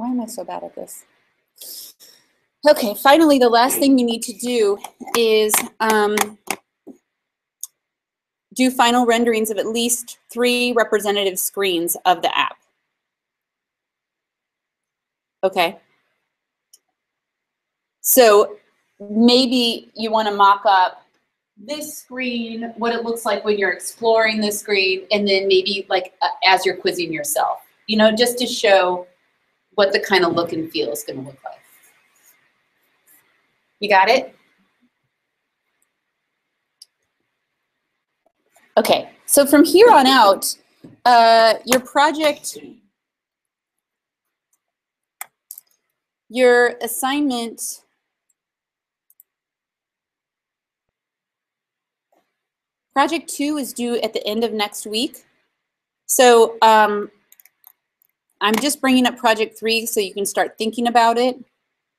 Why am I so bad at this? Okay, finally, the last thing you need to do is do final renderings of at least 3 representative screens of the app. Okay. So maybe you want to mock up this screen, what it looks like when you're exploring this screen, and then maybe like as you're quizzing yourself, you know, just to show what the kind of look and feel is going to look like. You got it? Okay, so from here on out, your project, your assignment, project 2 is due at the end of next week. So I'm just bringing up project 3 so you can start thinking about it.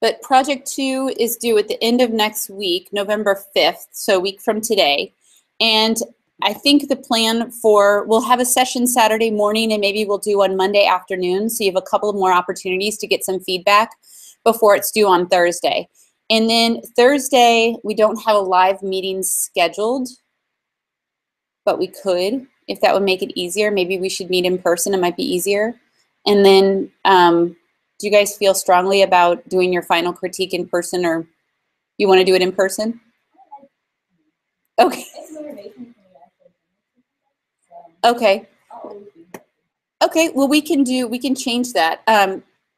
But project 2 is due at the end of next week, November 5th, so a week from today. And I think the plan for, we'll have a session Saturday morning and maybe we'll do one Monday afternoon. So you have a couple of more opportunities to get some feedback before it's due on Thursday. And then Thursday, we don't have a live meeting scheduled, but we could, if that would make it easier. Maybe we should meet in person, it might be easier. And then, do you guys feel strongly about doing your final critique in person, or you want to do it in person? Okay. Okay. Okay, well we can change that.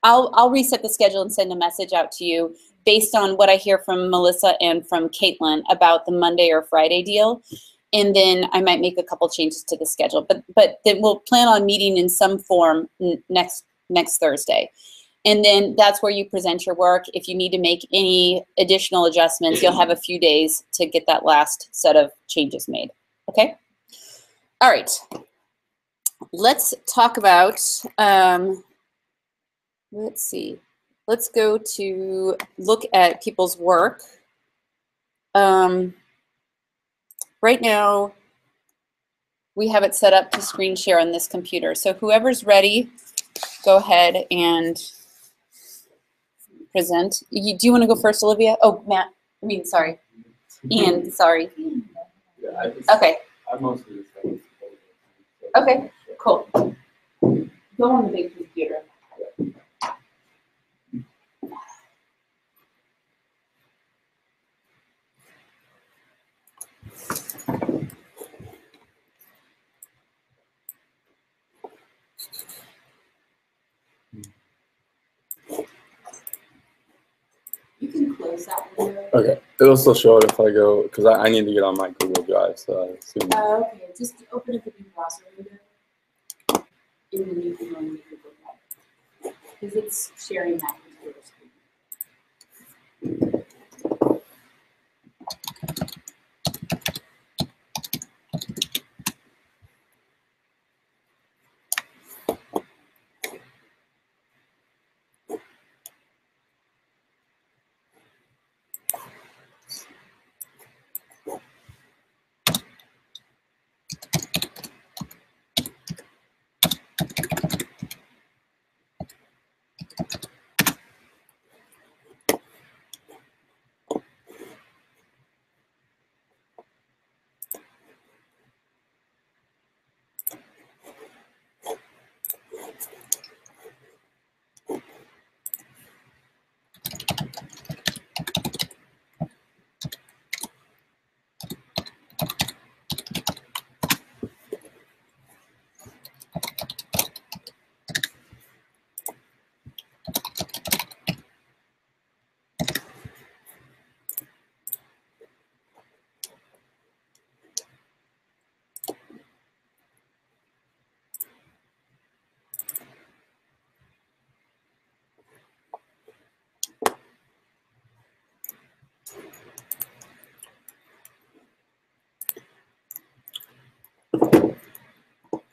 I'll reset the schedule and send a message out to you based on what I hear from Melissa and from Caitlin about the Monday or Friday deal. And then I might make a couple changes to the schedule, but then we'll plan on meeting in some form next Thursday. And then that's where you present your work. If you need to make any additional adjustments, you'll have a few days to get that last set of changes made, okay? All right, let's talk about, let's see. Let's go to look at people's work. Right now, we have it set up to screen share on this computer. So whoever's ready, go ahead and present. Do you want to go first, Olivia? Oh, Matt. I mean, sorry. Ian, sorry. Yeah, okay. I mostly just okay, cool. Go on the big computer. You can close that window. Okay, it'll still show it if I go, because I need to get on my Google Drive, so I assume. Okay, just open up a new browser window. And then you can go on the Google Drive. Because it's sharing that computer screen.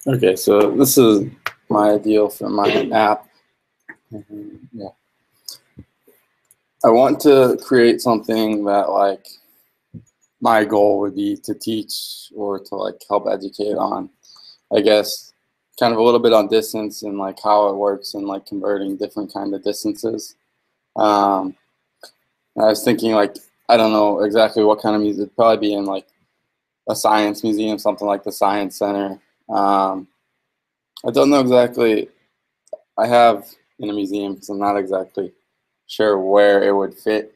Okay, so this is my ideal for my app. Yeah. I want to create something that, like, my goal would be to teach or to, like, help educate on, I guess, kind of a little bit on distance and like how it works and like converting different kind of distances. I was thinking like, I don't know exactly what kind of music, it'd probably be in like a science museum, something like the Science Center. I don't know exactly. I have in a museum because I'm not exactly sure where it would fit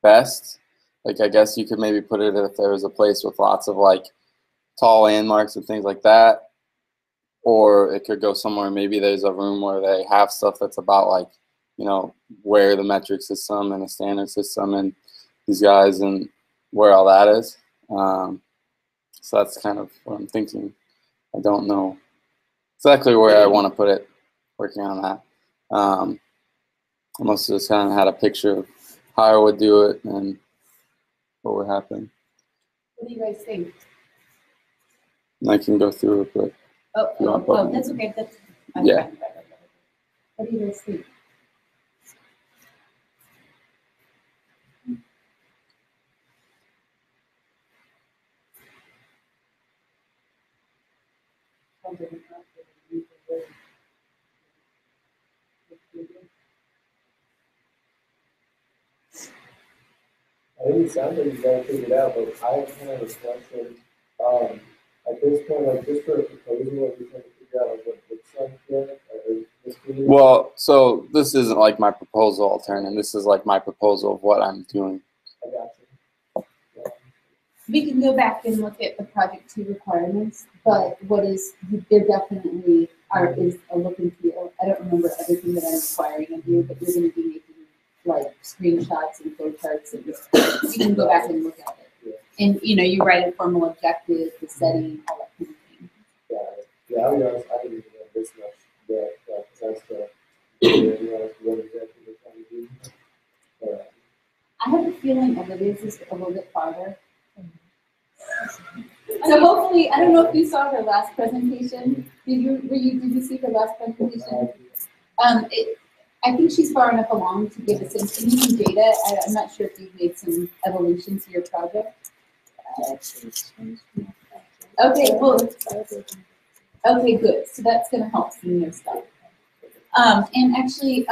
best. Like I guess you could maybe put it if there was a place with lots of like tall landmarks and things like that. Or it could go somewhere, maybe there's a room where they have stuff that's about like, you know, where the metric system and the standard system and these guys and where all that is. So that's kind of what I'm thinking. I don't know exactly where I want to put it, working on that. I must have just kind of had a picture of how I would do it and what would happen. What do you guys think? And I can go through it, but That's okay. That's yeah. What do you guys think? I think it sounds like you guys figured it out, but I have kind of a question. At this point, like just for a proposal, are we trying to figure out like what looks like yet? Well, so this isn't like my proposal alternative. This is like my proposal of what I'm doing. I got you. Yeah. We can go back and look at the project 2 requirements, but what is, there definitely is a look and feel. I don't remember everything that I'm requiring of you, but you're going to be making like screenshots and flow charts and just, you can go back and look at it. Yeah. And you know, you write a formal objective, the setting, all that kind of thing. Yeah, I'll be honest, I didn't even know this much, but that's the realize what exactly we're trying to do. I have a feeling Olivia's is a little bit farther. So hopefully, I don't know if you saw her last presentation. Did you see her last presentation? I think she's far enough along to give us some new data. I'm not sure if you've made some evolutions to your project. Okay, well, okay, good. So that's going to help some new stuff. And actually,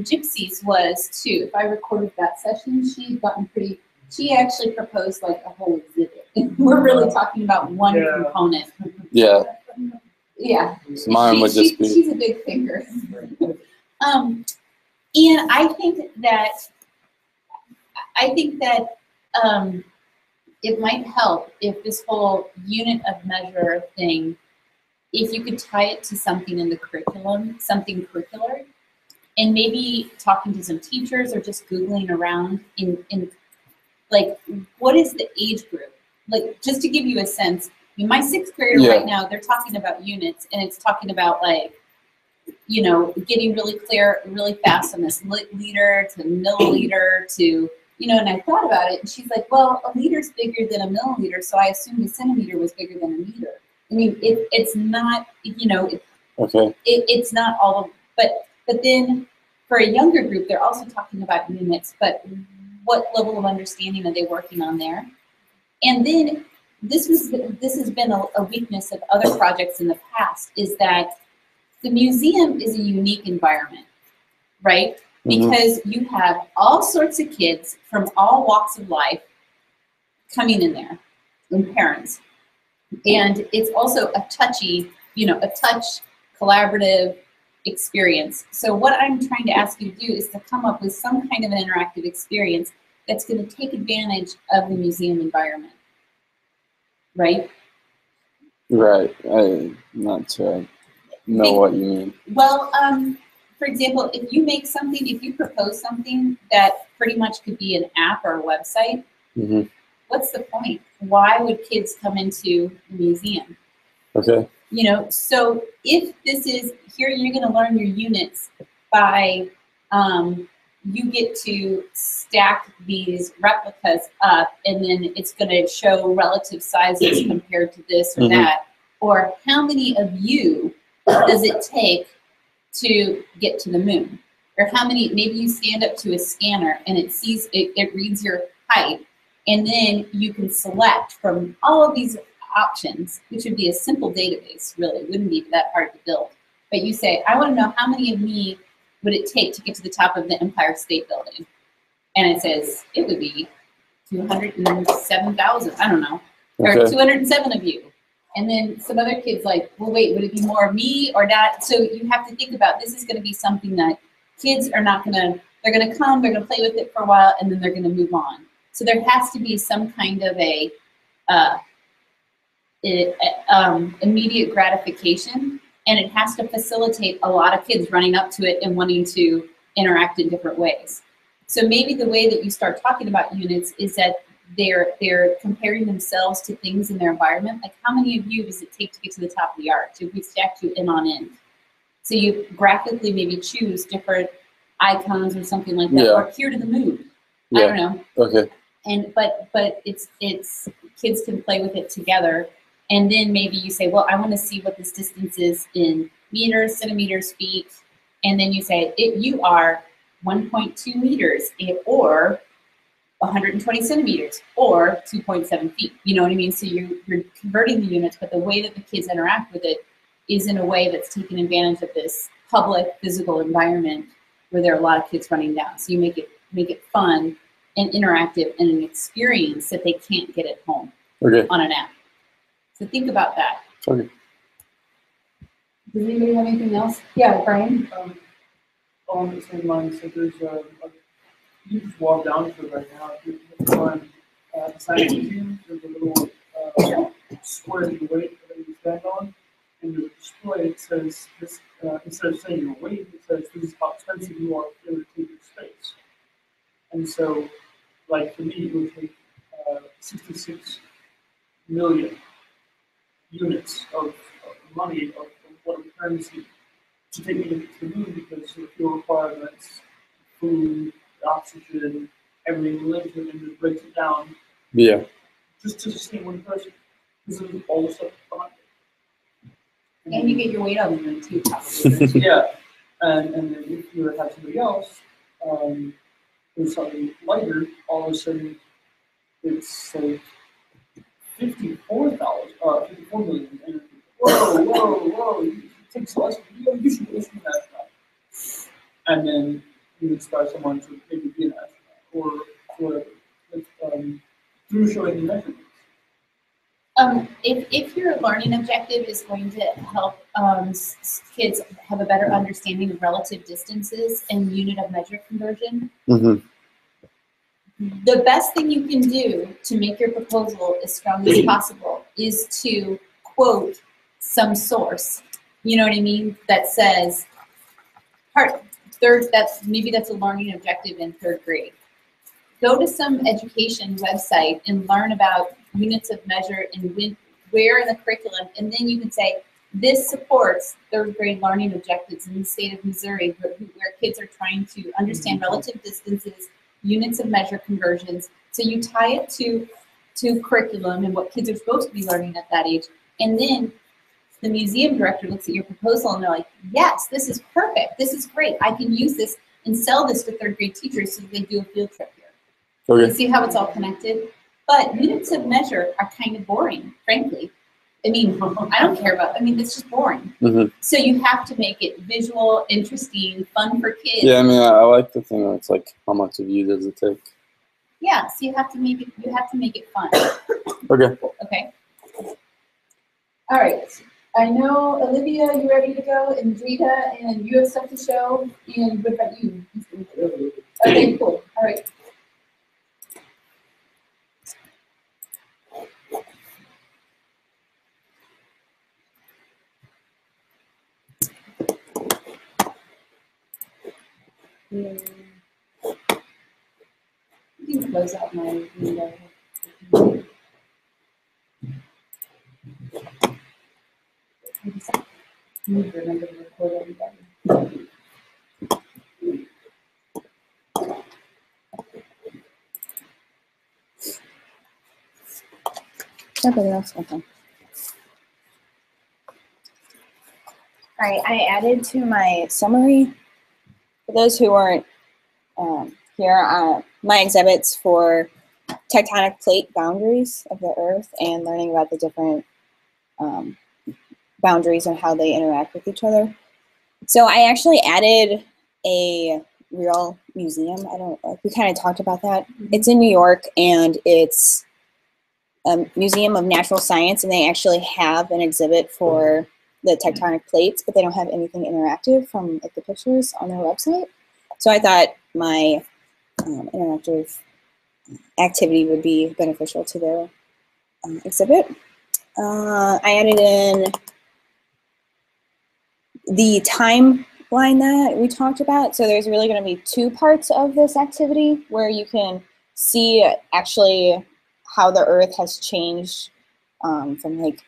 Gypsy's was too. If I recorded that session, she actually proposed like a whole exhibit. We're really talking about one component. Yeah. Yeah. So mine would just be. She's a big thinker. And I think that it might help if this whole unit of measure thing, if you could tie it to something in the curriculum, something curricular, and maybe talking to some teachers or just Googling around in like, what is the age group? Like, just to give you a sense, I mean, my 6th grader right now, they're talking about units, and it's talking about like, you know, getting really clear really fast on this liter to milliliter to, you know, and I thought about it, and she's like, well, a liter's bigger than a milliliter, so I assumed a centimeter was bigger than a meter. I mean, it's not, you know, it's not all of, but then for a younger group, they're also talking about units, but what level of understanding are they working on there? And then this has been a weakness of other projects in the past, is that the museum is a unique environment, right? Because you have all sorts of kids from all walks of life coming in there, and parents. And it's also a touchy, you know, a touch collaborative experience. So what I'm trying to ask you to do is to come up with some kind of an interactive experience that's going to take advantage of the museum environment, right? Right. I'm not sure I know what you mean. Well, for example, if you make something, if you propose something that pretty much could be an app or a website, what's the point? Why would kids come into the museum? Okay. You know, so if this is, here you're going to learn your units by, you get to stack these replicas up, and then it's going to show relative sizes compared to this or that. Or how many of you does it take to get to the moon? Or how many, maybe you stand up to a scanner and it sees, it reads your height, and then you can select from all of these options, which would be a simple database, really, wouldn't be that hard to build. But you say, I want to know how many of me would it take to get to the top of the Empire State Building? And it says, it would be 207,000, I don't know, or Okay. 207 of you. And then some other kids like, well, wait, would it be more of me or not? So you have to think about, this is going to be something that kids are not going to, they're going to come, they're going to play with it for a while, and then they're going to move on. So there has to be some kind of a immediate gratification, and it has to facilitate a lot of kids running up to it and wanting to interact in different ways. So maybe the way that you start talking about units is that they're comparing themselves to things in their environment. Like, how many of you does it take to get to the top of the arch? If we stack you end on end. So you graphically maybe choose different icons or something like that, Yeah. or here to the moon. I don't know. Okay. And but it's kids can play with it together, and then maybe you say, well, I want to see what this distance is in meters, centimeters, feet, and then you say you are 1.2 meters or 120 centimeters or 2.7 feet. You know what I mean? So you're converting the units, but the way that the kids interact with it is in a way that's taking advantage of this public physical environment where there are a lot of kids running down. So you make it fun and interactive and an experience that they can't get at home Okay. on an app. So think about that. Okay. Does anybody have anything else? Yeah, Brian? On the same line, so there's you just walk down to it right now. If you go on the science museum, there's a little square to the weight that you stand on, and the display it says this instead of saying your weight, it says this is how expensive you are to be able to take your space. And so, like for me, it would take 66 million units of money of whatever currency to take me to the moon, because the fuel requirements, food, oxygen, everything lives with it and it breaks it down Yeah. just to sustain one person. Because of all the stuff behind it. And you get your weight on the moon too, probably. Yeah. And then if you have somebody else, with something lighter, all of a sudden it's like 54 million. And whoa, it takes less. You should be an astronaut. And then you inspire someone to maybe be an astronaut or whatever, through showing the measurements. If your learning objective is going to help kids have a better understanding of relative distances and unit of measure conversion, Mm-hmm. the best thing you can do to make your proposal as strong as possible is to quote some source. You know what I mean? That says, maybe that's a learning objective in 3rd grade. Go to some education website and learn about units of measure and where in the curriculum, and then you can say, this supports 3rd grade learning objectives in the state of Missouri, where kids are trying to understand relative distances, units of measure conversions. So you tie it to curriculum and what kids are supposed to be learning at that age. And then the museum director looks at your proposal and they're like, yes, this is perfect. This is great. I can use this and sell this to 3rd grade teachers so they do a field trip here. Okay. You see how it's all connected? But units of measure are kind of boring, frankly. I mean, I don't care about, it's just boring. Mm-hmm. So you have to make it visual, interesting, fun for kids. Yeah, I like the thing where it's like, how much of you does it take? Yeah, so you have to make it fun. Okay. Okay. All right. I know, Olivia, you ready to go? And Drita, and you have stuff to show. And what about you? Okay, cool. All right. You can close out my window. I just need to remember to record everybody. Nobody else. Okay. All right, I added to my summary, for those who weren't here, my exhibits for tectonic plate boundaries of the Earth and learning about the different boundaries and how they interact with each other. So I actually added a real museum. We kind of talked about that. It's in New York, and it's a museum of natural science, and they actually have an exhibit for the tectonic plates, but they don't have anything interactive from like the pictures on their website. So I thought my interactive activity would be beneficial to their exhibit. I added in the timeline that we talked about. So there's really going to be 2 parts of this activity where you can see actually how the Earth has changed from like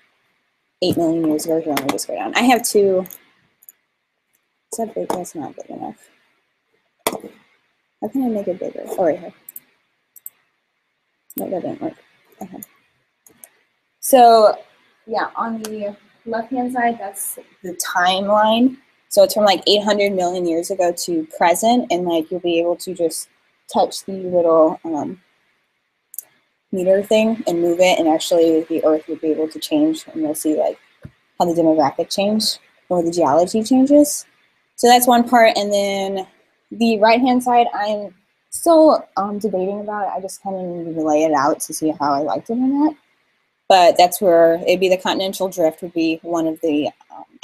8 million years ago. Here, let me just go down. I have 2. Is that big? That's not big enough. How can I make it bigger? Oh, right here. No, that didn't work. Okay. So, yeah, on the left-hand side, that's the timeline. So it's from like 800 million years ago to present, and like you'll be able to just touch the little meter thing and move it, and actually the Earth would be able to change, and you'll see like how the demographic change or the geology changes. So that's one part, and then the right-hand side, I'm still debating about it. I just kind of needed to lay it out to see how I liked it or not. But that's where it'd be the continental drift would be one of the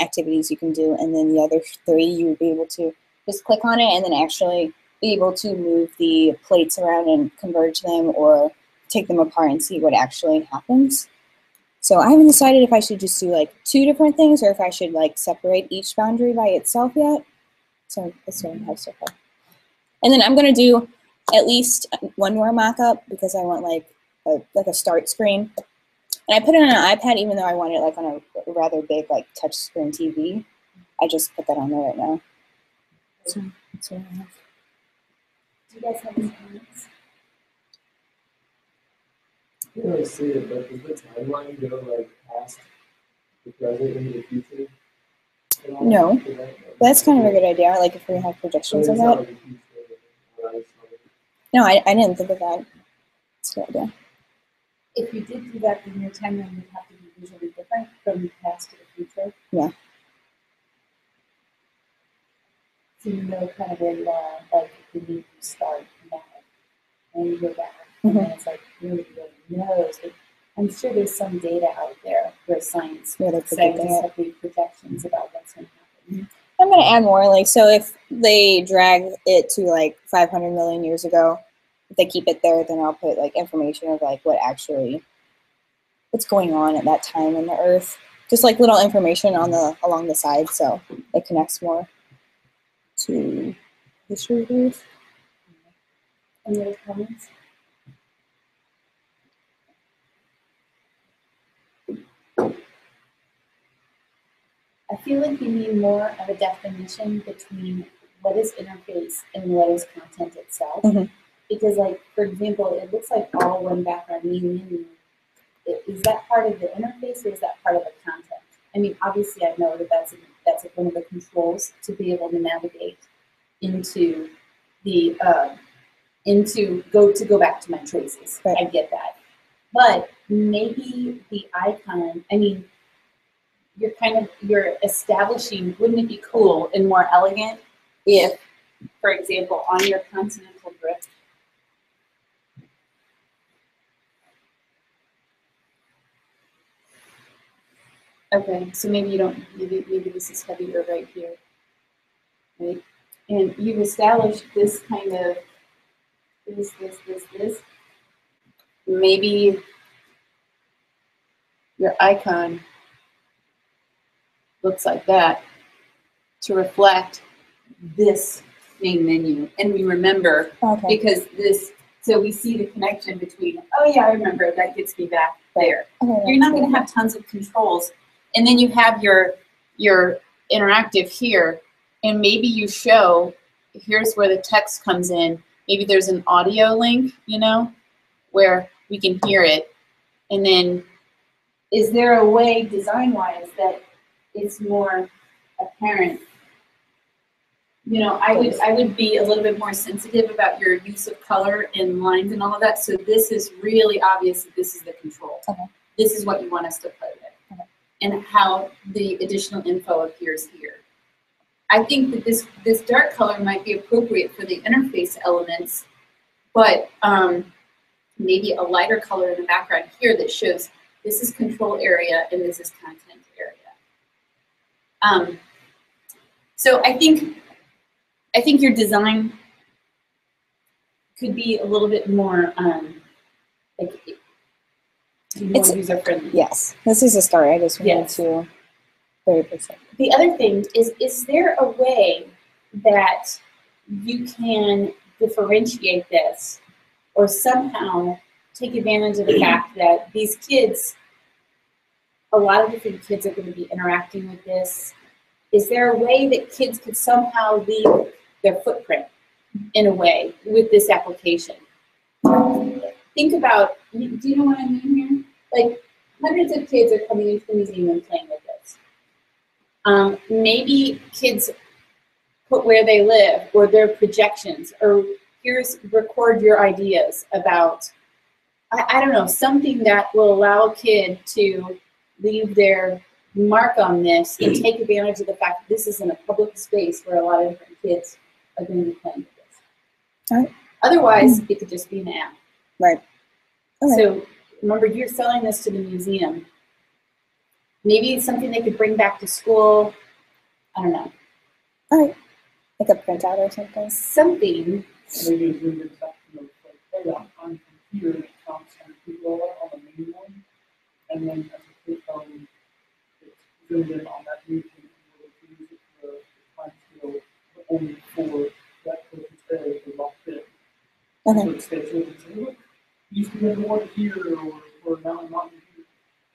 activities you can do, and then the other 3 you would be able to just click on it and then actually be able to move the plates around and converge them or take them apart and see what actually happens. So I haven't decided if I should just do like 2 different things or if I should like separate each boundary by itself yet. So that's what I have so far. And then I'm going to do at least 1 more mock-up because I want like a start screen. And I put it on an iPad even though I want it like on a rather big like touch screen TV. I just put that on there right now. So that's what I have. Do you guys have any comments? I don't really see it, but does the timeline go like past the present into the future? at all? No. Is that- That's kind of a good idea, like if we have projections But of it's not that. like a huge thing, right? It's not like- No, I didn't think of that. That's a good idea. If you did do that, then your timeline would have to be visually different from the past to the future. Yeah. So you know kind of where you are, like when you start now, and you go back, Mhm. and then it's like nobody really knows. But I'm sure there's some data out there where science Yeah, they're predicting scientists it. have big projections about what's going to happen. I'm going to add more, like, so if they drag it to like 500 million years ago, if they keep it there, then I'll put like information of like what's going on at that time in the Earth. Just like little information on along the side, so it connects more to history of the Earth. Any other comments? I feel like we need more of a definition between what is interface and what is content itself. Mhm. Because, like, for example, it looks like all one background, meaning, is that part of the interface or is that part of the content? I mean, obviously, I know that that's one of the controls to be able to navigate into the go back to my choices. Right. I get that, but maybe the icon. I mean, you're establishing. Wouldn't it be cool and more elegant if, for example, on your continental drift, okay, so maybe you don't, maybe this is heavier right here, right? And you've established this kind of, this. Maybe your icon looks like that to reflect this main menu. And we remember, Okay. because so we see the connection between, oh yeah, I remember, that gets me back there. Okay, You're not going to have tons of controls, and then you have your interactive here, and maybe you show, here's where the text comes in. Maybe there's an audio link, where we can hear it, and then is there a way design-wise that it's more apparent You know, I would be a little bit more sensitive about your use of color and lines and all of that. So this is really obvious that this is the control. Okay. This is what you want us to play with. Okay. And how the additional info appears here. I think that this dark color might be appropriate for the interface elements, but maybe a lighter color in the background here that shows this is control area and this is content area. So I think your design could be a little bit more like more user friendly. Yes, this is a start. I just wanted Yes. to very basic. The other thing is there a way that you can differentiate this or somehow take advantage of the fact that these kids, a lot of different kids are going to be interacting with this. Is there a way that kids could somehow leave their footprint in a way with this application? Think about, do you know what I mean here? Like hundreds of kids are coming into the museum and playing with this. Maybe kids put where they live or their projections, or record your ideas about, I don't know, something that will allow a kid to leave their mark on this and take advantage of the fact that this is in a public space where a lot of different kids are going to be playing with this. All right. Otherwise, it could just be an app. Right. Okay. So remember, you're selling this to the museum. Maybe it's something they could bring back to school. I don't know. All right. Like a printout or something. Something. Maybe a Zoom in section of like, hey, I'm from here, and it counts and people on the main one, and then as a quick it's zoomed in on that region and we'll use it for the time scale, but only for that person's area to lock in. Okay. So it stays with it. So look, you used to be more here or now not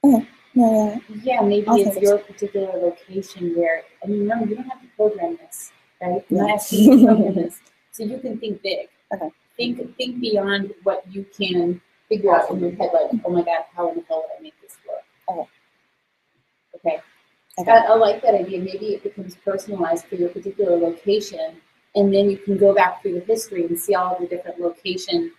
here. Yeah. Yeah, maybe I'll it's think your particular location where, I mean, remember, you don't have to program this, right? I'm No. not asking you to program this. So you can think big. Okay. Think beyond what you can figure out in your head, like, oh my God, how in the hell would I make this work? Okay. Okay. Okay. I like that idea. Maybe it becomes personalized for your particular location, and then you can go back through the history and see all of the different location.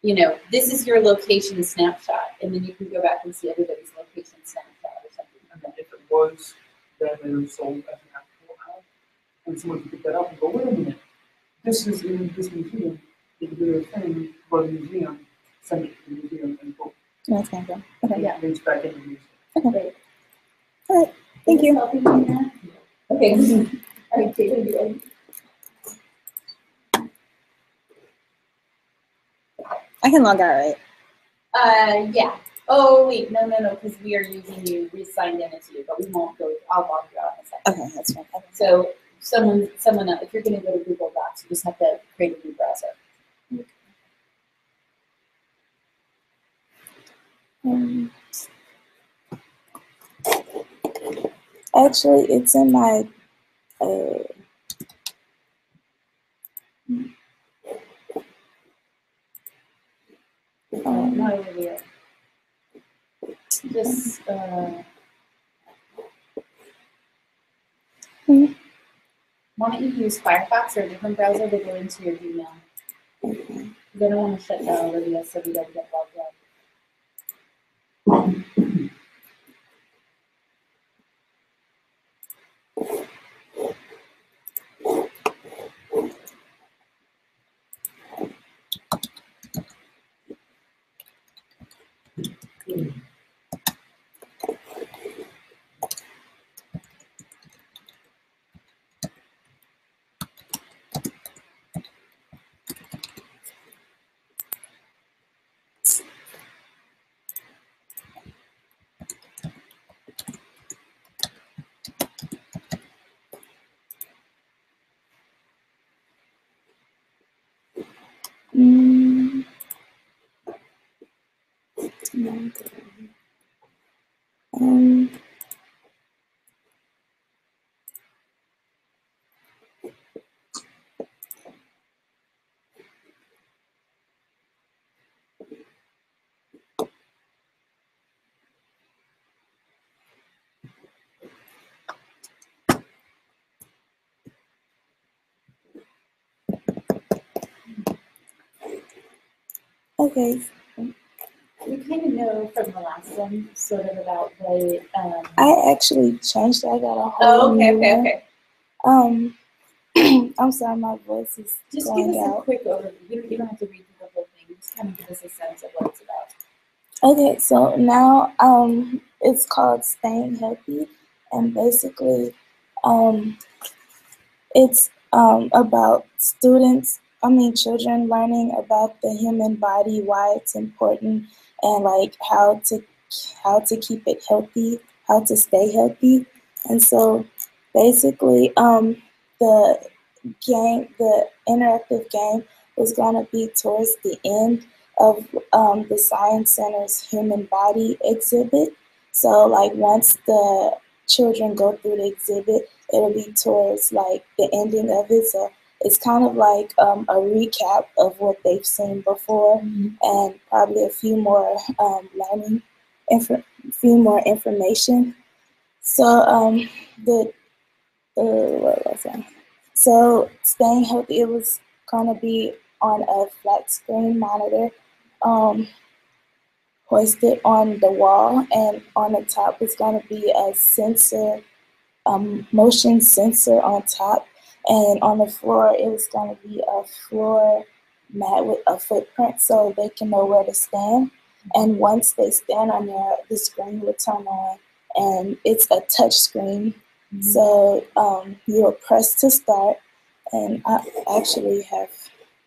You know, this is your location snapshot, and then you can go back and see everybody's location snapshot or something. And then if it was then later sold as an actual app, and someone could pick that up and go, wait a minute, this is in this museum, they could do a thing for the museum, send it to the museum, and go. That's kind of cool. Okay. Yeah. Links back in the museum. Great. All right. Thank you. Helping you in that? Okay. All right, take it away. I can log out, right? Yeah. Oh, wait, no, because we are using you, we signed in as you, but we won't go, I'll log you out in a second. Okay, that's fine. Okay. So someone else, if you're gonna go to Google Docs, you just have to create a new browser. Actually, it's in my. No idea. Just, Hmm. why don't you use Firefox or a different browser to go into your Gmail? Okay. They don't want to shut down Olivia so we don't get logged out. Mm. Um. Okay. We kind of know from the last one sort of about the. I actually changed it. I got a whole Oh, okay, new okay, one. okay. I'm sorry, my voice is Just give going us a out. quick overview. You don't have to read through the whole thing. Just kind of give us a sense of what it's about. Okay, so now it's called Staying Healthy, and basically it's about children learning about the human body, why it's important, and like how to keep it healthy, how to stay healthy. And so basically the the interactive game is going to be towards the end of the Science Center's human body exhibit. So like once the children go through the exhibit, it'll be towards like the ending of it. So it's kind of like a recap of what they've seen before, and probably a few more few more information. So the what was I? So Staying Healthy, it was gonna be on a flat screen monitor, hoisted on the wall, and on the top is gonna be a sensor, motion sensor on top, and on the floor it was gonna be a floor mat with a footprint so they can know where to stand. And once they stand on there, the screen will turn on, and it's a touch screen. So you'll press to start, and I actually have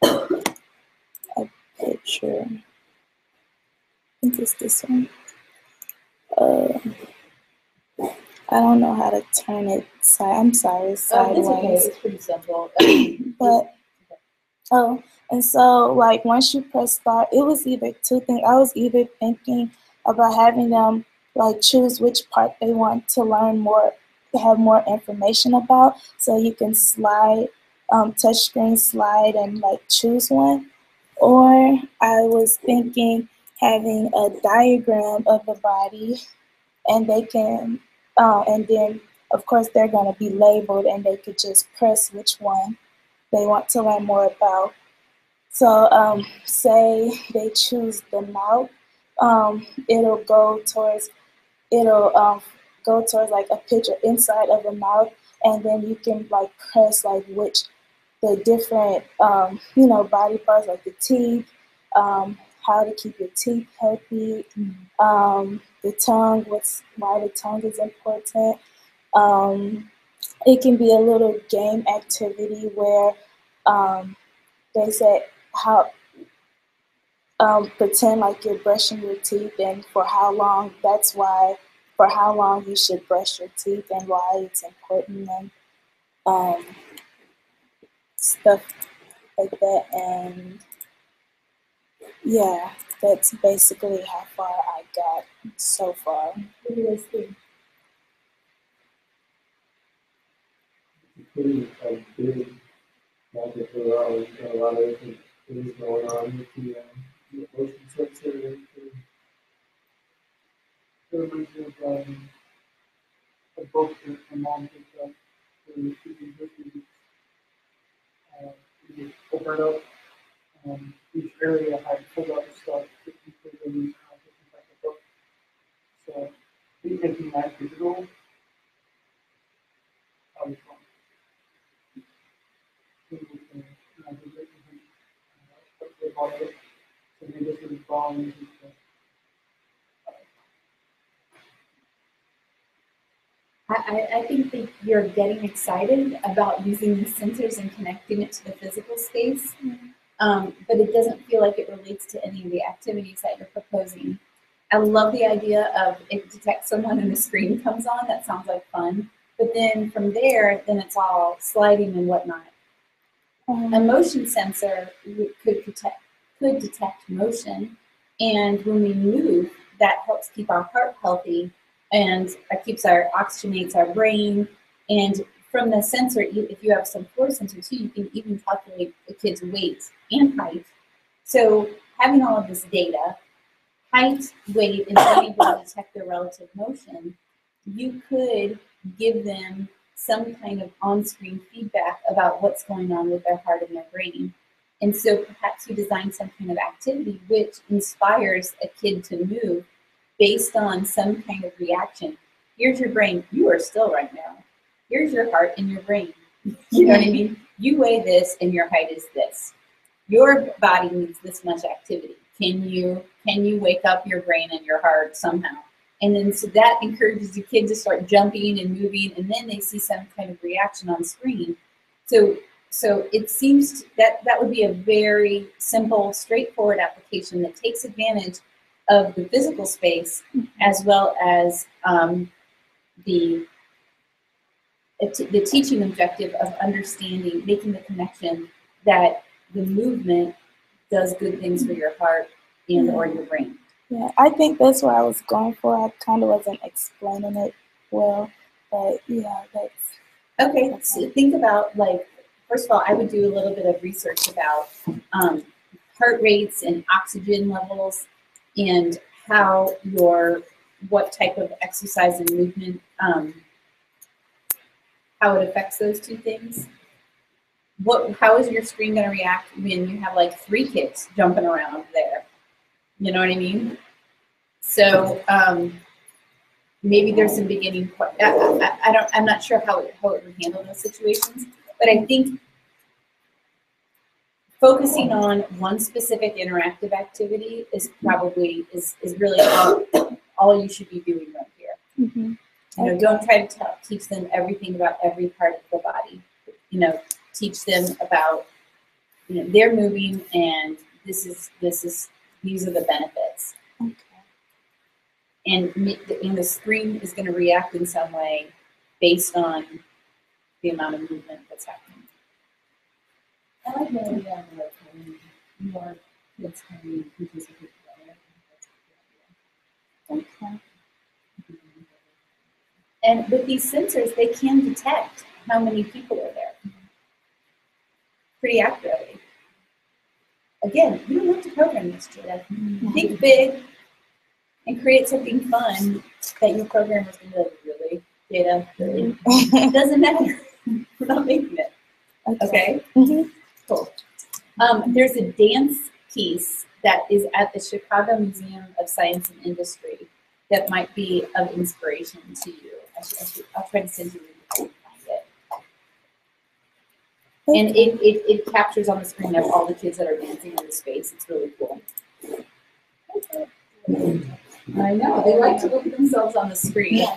a picture. I think it's this one. I don't know how to turn it. I'm sorry, sideways. It's okay. It's pretty simple. But and so like once you press start, it was either two things. I was either thinking about having them like choose which part they want to learn more, to have more information about, so you can slide, touchscreen slide and like choose one. Or I was thinking having a diagram of the body, and they can, and then of course they're gonna be labeled, and they could just press which one they want to learn more about. So say they choose the mouth, it'll go towards like a picture inside of the mouth, and then you can like press like which the different body parts like the teeth, how to keep your teeth healthy, the tongue, why the tongue is important. It can be a little game activity where they say how pretend like you're brushing your teeth, and for how long. That's why for how long you should brush your teeth and why it's important, and um, stuff like that. And yeah, that's basically how far I got so far. What do you guys think? Pretty big market for a lot of different things going on with the motion sensor and everything. It reminds me of a book that my mom picked up for the teaching history. You open it up, each area had pulled out the stuff that you could use different type of book. So I think making that digital, was fun. Maybe we can, do different, about it. So maybe this is volumes and stuff. I think that you're getting excited about using the sensors and connecting it to the physical space, but it doesn't feel like it relates to any of the activities that you're proposing. I love the idea of it detects someone and the screen comes on. That sounds like fun. But then from there, then it's all sliding and whatnot. A motion sensor could detect motion, and when we move, that helps keep our heart healthy, and it oxygenates our brain. And from the sensor, if you have some floor sensor too, you can even calculate a kid's weight and height. So having all of this data, height, weight, and being able to detect their relative motion, you could give them some kind of on-screen feedback about what's going on with their heart and their brain. And so perhaps you design some kind of activity which inspires a kid to move based on some kind of reaction. Here's your brain, you are still right now. Here's your heart and your brain. You know what I mean? You weigh this and your height is this. Your body needs this much activity. Can you wake up your brain and your heart somehow? And then so that encourages the kid to start jumping and moving, and then they see some kind of reaction on screen. So it seems that would be a very simple, straightforward application that takes advantage of the physical space as well as the teaching objective of understanding, making the connection that the movement does good things for your heart and or your brain. Yeah, I think that's what I was going for. I kind of wasn't explaining it well, but yeah, that's... Okay, so think about, like, first of all, I would do a little bit of research about heart rates and oxygen levels and how what type of exercise and movement, how it affects those two things. How is your screen going to react when you have like 3 kids jumping around there? You know what I mean? So maybe there's some beginning. I'm not sure how it would handle those situations, but I think focusing on one specific interactive activity is probably is really all you should be doing right here. Mm-hmm. You know, don't try to teach them everything about every part of the body. You know, teach them about, you know, they're moving and these are the benefits. Okay. And the screen is going to react in some way based on the amount of movement that's happening. I like the idea of like having more kids having participate together. Okay. And with these sensors, they can detect how many people are there pretty accurately. Again, you don't have to program this, Jada. Think big and create something fun that your programmer's going to really, Jada, really. It doesn't matter. We're not making it. Okay? Mm-hmm. Cool. There's a dance piece that is at the Chicago Museum of Science and Industry that might be of inspiration to you. I'll try to send you a link if I can find it. And it captures on the screen of all the kids that are dancing in the space. It's really cool. I know, they like to look at themselves on the screen.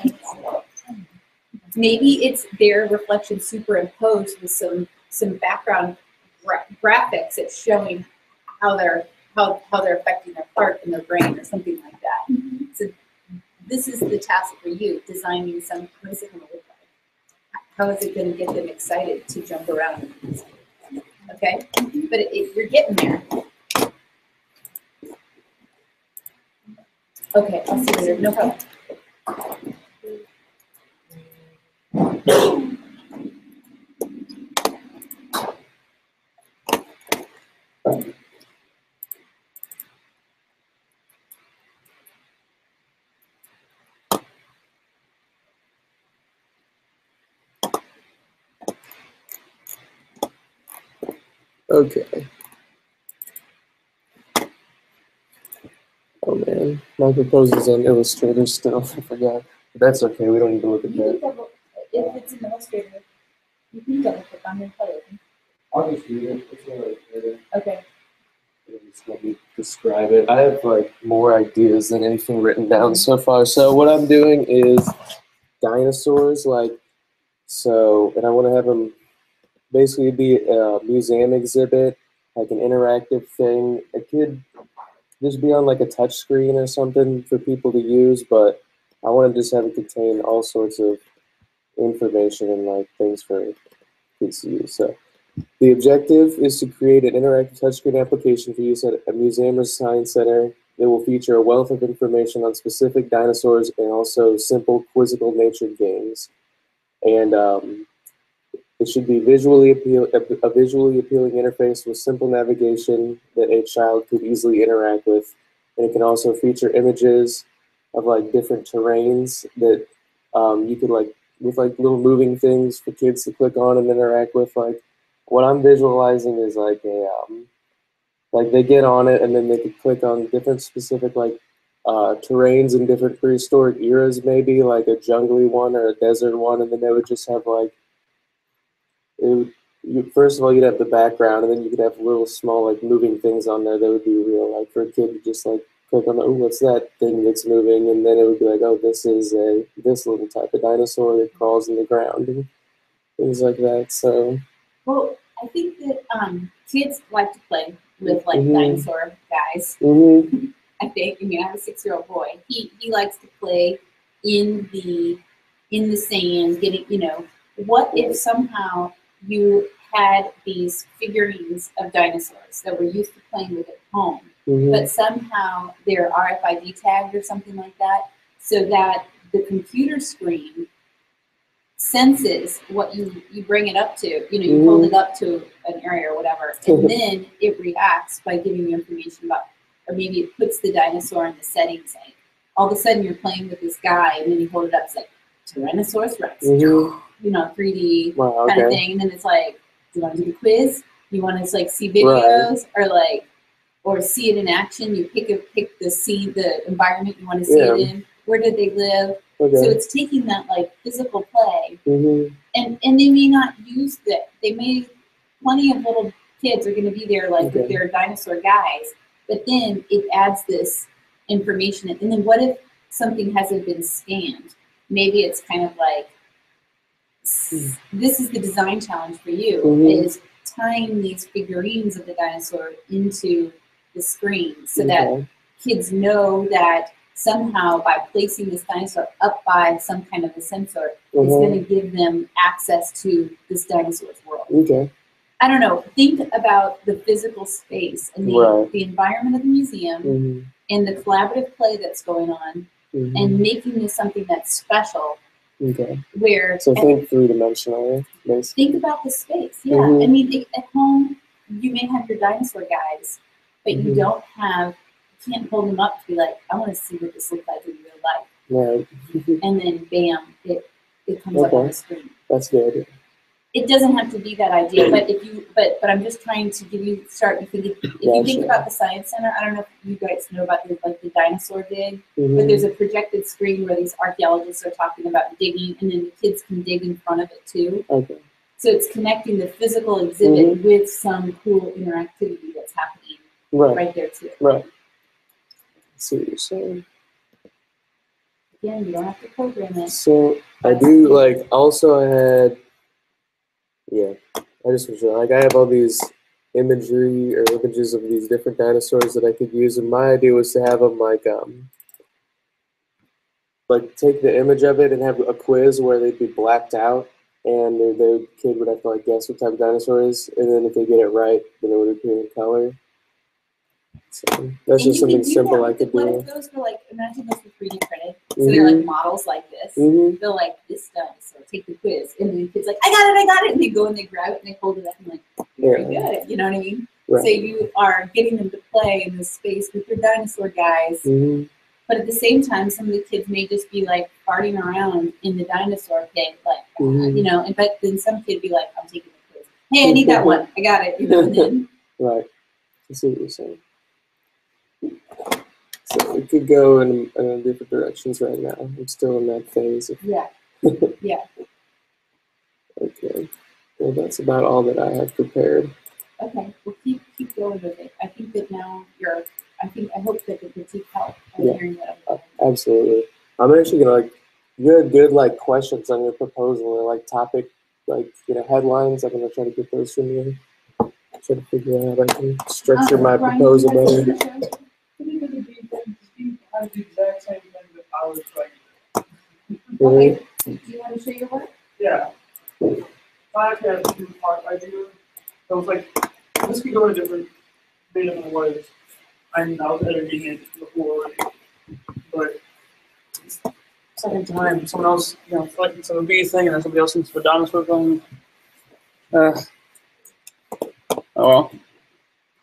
Maybe it's their reflection superimposed with some background graphics that's showing how they're affecting their heart and their brain or something like that. So this is the task for you, designing what is it going to look like? How is it going to get them excited to jump around? Okay, but you're getting there. Okay, I'll see you later. No problem. Okay. Oh man, my proposal's on Illustrator still. I forgot. But that's okay. We don't need to look at You can that. double, if it's an illustrator, you can double click on your color. I'll just read it. It's Illustrator. Okay. Just let me describe it. I have like more ideas than anything written down so far. So what I'm doing is dinosaurs, and I want to have them basically be a museum exhibit, like an interactive thing. It could just be on like a touch screen or something for people to use, but I want to just have it contain all sorts of information and like things for kids to use. So the objective is to create an interactive touchscreen application for use at a museum or science center. It will feature a wealth of information on specific dinosaurs and also simple quizzical nature games. And it should be a visually appealing interface with simple navigation that a child could easily interact with. And it can also feature images of like different terrains that you could with like little moving things for kids to click on and interact with. Like what I'm visualizing is like Like they get on it and then they could click on different specific like terrains in different prehistoric eras, maybe like a jungly one or a desert one, and then they would just have like first of all you'd have the background, and then you could have little small like moving things on there that would be real, like for a kid to just like click on, oh, what's that thing that's moving, and then it would be like, oh, this is this little type of dinosaur that crawls in the ground and things like that. So Well, I think that kids like to play with like Mhm. dinosaur guys. mm-hmm. I think. I mean, I have a 6-year-old boy. He likes to play in the sand, getting, you know, what if somehow you had these figurines of dinosaurs that we're used to playing with at home, Mm-hmm. but somehow they're RFID tagged or something like that, so that the computer screen senses what you bring it up to. You know, you hold it up to an area or whatever, and then it reacts by giving you information about, or maybe it puts the dinosaur in the settings. Like all of a sudden you're playing with this guy, and then you hold it up, it's like Tyrannosaurus Rex, Mhm. you know, 3D Wow, kind of okay. thing, and then it's like, do you want to do the quiz? You want to like see videos, or like, or see it in action? You pick the scene, the environment you want to see it Yeah. in. Where did they live? Okay. So it's taking that like physical play, Mm-hmm. and they may not use that. They may, plenty of little kids are going to be there like with Okay. their dinosaur guys, but then it adds this information. And then what if something hasn't been scanned? Maybe it's kind of like, this is the design challenge for you, Mhm. is tying these figurines of the dinosaur into the screen so that Okay. kids know that somehow by placing this dinosaur up by some kind of a sensor is going to give them access to this dinosaur's world. Okay. I don't know. Think about the physical space and Right. the environment of the museum Mm-hmm. and the collaborative play that's going on, Mm-hmm. and making this something that's special. Okay. Where So think three-dimensionally, basically. think about the space. Yeah, Mhm. I mean, at home you may have your dinosaur guys, but you Mhm. don't have. You can't hold them up to be like, I want to see what this looks like in real life. Right. And then bam, it comes up on Okay. the screen. That's good. It doesn't have to be that idea, but if you, but I'm just trying to give you start. You think if you think Gotcha. about the science center, I don't know if you guys know about the like the dinosaur dig, but Mm-hmm. there's a projected screen where these archaeologists are talking about digging, and then the kids can dig in front of it too. Okay. So it's connecting the physical exhibit Mhm. with some cool interactivity that's happening Right. right there too. Right. I see what you're saying. Again, you don't have to program it. So I do like also I had I just was sure, like I have all these imagery or images of these different dinosaurs that I could use, and my idea was to have them like take the image of it and have a quiz where they'd be blacked out, and the kid would have to like guess what type of dinosaur it is, and then if they get it right, then it would appear in color. So that's And just you something can do simple that I with could What do. if those were like, imagine those were 3D printed, so they're like models like this. Mm-hmm. They're like this dinosaur. Take the quiz, and then the kid's like, I got it, and they go and they grab it and they hold it up and like, very good. You know what I mean? Right. So you are getting them to play in this space with your dinosaur guys, Mm-hmm. but at the same time, some of the kids may just be like farting around in the dinosaur pit, like Mhm. you know. And but then some kid be like, I'm taking the quiz. Hey, I need that one. I got it. You know, and then Right. I see what you're saying. So it could go in different directions right now. I'm still in that phase. yeah, yeah. Okay. Well, that's about all that I have prepared. Okay, well keep going with it. I think that now you're. I hope that the critique helped. Yeah. Hearing that. Absolutely. I'm actually gonna you had good questions on your proposal or topic headlines. I'm gonna try to get those from you. Try to figure out how I can structure my Brian, proposal you have better. something to share? Steve has the exact same thing that I was trying to do. Okay. Do you want to share your work? Yeah. I actually had two part idea. So it's like, this could go in many different ways. I mean, I was editing it before already. But second time, someone else, selected some bee thing, and then somebody else thinks of a dinosaur thing. Oh well.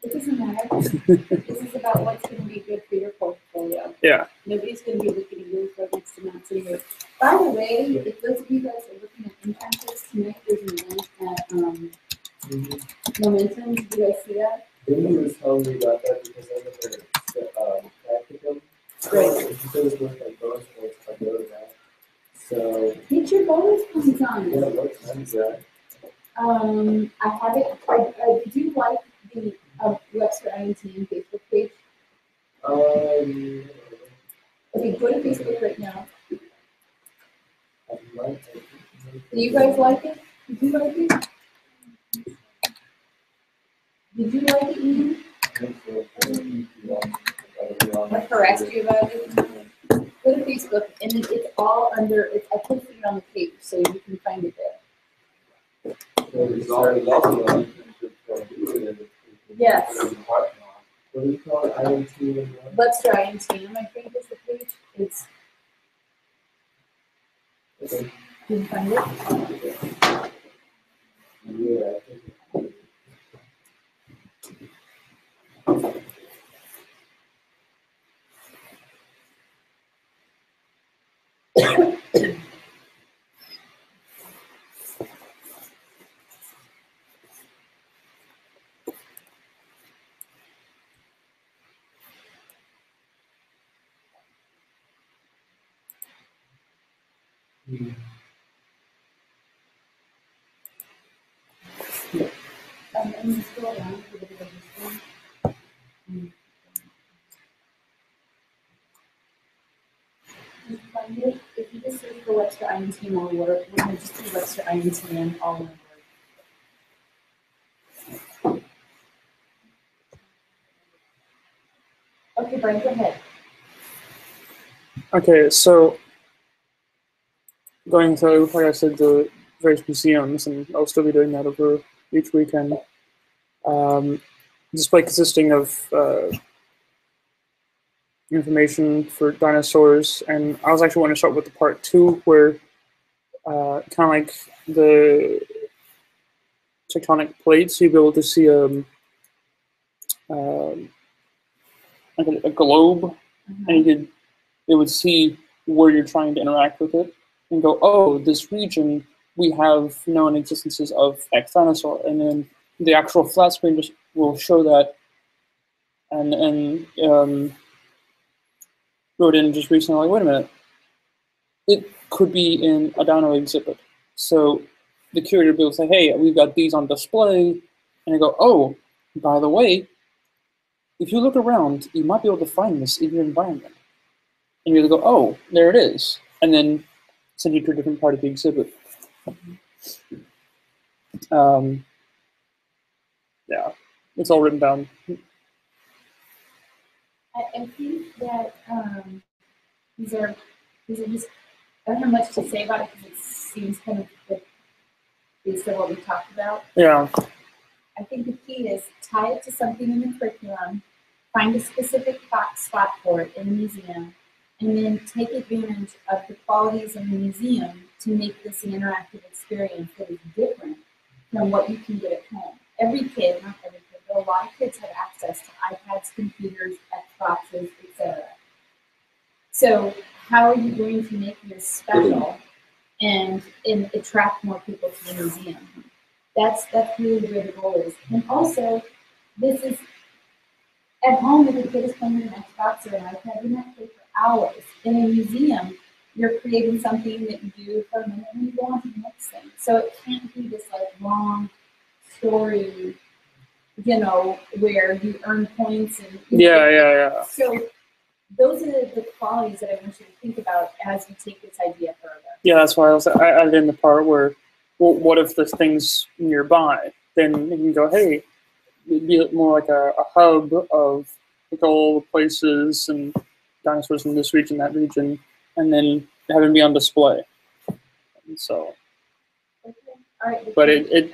It doesn't matter. This is about what's going to be good for your portfolio. Yeah. Nobody's going to be looking at yours right next to Matt's anyway. By the way, if those of you guys are looking at internships tonight, there's an event at Momentum. Did you guys see that? Lindy was telling me about that because I never practicum. Right. She said it's with like bonus points if I go to that. So Get your bonus points on. yeah, what time is that? I have it. I do like the Webster INTM Facebook page. Okay, go to Facebook right now. I might take it. Do you guys like it? Did you like it? Did you like it, Ian? I harassed you about it. Go to Facebook, and then it's all under. I posted it on the page, so you can find it there. Yes. What do you call it? INT and what? Webster INTM, I think is the page. It's. Okay. You can find it. Yeah, I think And you scroll down to the video one. You can find it. If you just search for Webster INTM all one word, we're going to just do Webster INTM all one word. Okay, Brian, go ahead. Okay, so going through, like I said, the various museums, and I'll still be doing that over each weekend. Display consisting of information for dinosaurs, and I was actually wanting to start with the part 2, where kind of like the tectonic plates, you'd be able to see like a globe, and it would see where you're trying to interact with it, and go, oh, this region we have known existences of X dinosaur, and then the actual flat screen just will show that. And wrote in just recently, like, wait a minute, it could be in a dino exhibit. So the curator will be able to say, hey, we've got these on display, and I go, oh, by the way, if you look around, you might be able to find this in your environment. And you'll go, oh, there it is. And then send you to a different part of the exhibit. Yeah, it's all written down. I think that these are just, I don't have much to say about it because it seems kind of the based on what we talked about. Yeah. I think the key is tie it to something in the curriculum, find a specific spot for it in the museum, and then take advantage of the qualities in the museum to make this an interactive experience that is different from what you can get at home. Every kid, not every kid, but a lot of kids have access to iPads, computers, Xboxes, etc. So how are you going to make this special and attract more people to the museum? That's really where the goal is. And also, this is at home, if a kid is playing an Xbox or an iPad, you might play for hours. In a museum, you're creating something that you do for a minute and you go on to the next thing. So it can't be this like long story, where you earn points and Yeah. So those are the qualities that I want you to think about as you take this idea further. Yeah, that's why I added in the part where, well, what if there's things nearby? Then you can go, hey, it'd be more like a hub of like all the places and dinosaurs in this region, that region, and then have them be on display. And so, Okay. All right. but it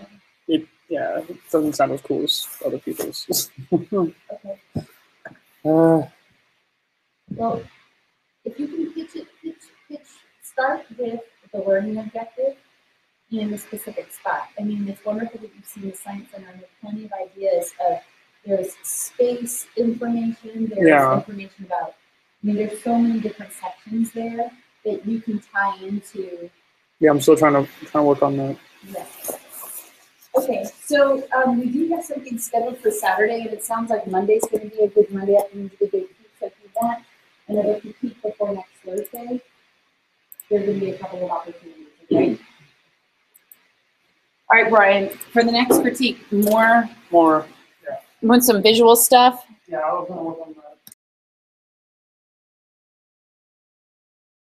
doesn't sound as cool as other people's. Okay. Well, if you can pitch, start with the learning objective in a specific spot. I mean, it's wonderful that you've seen the Science Center and there's plenty of ideas of, there's space information, there's information about, there's so many different sections there that you can tie into. Yeah, I'm still trying to work on that. Yes. Okay, so we do have something scheduled for Saturday, and it sounds like Monday's going to be a good Monday afternoon to be a good peak. So if you want another peak before next Thursday, there's going to be a couple of opportunities. Okay. All right, Brian, for the next critique, more, More, want some visual stuff? yeah, I was gonna work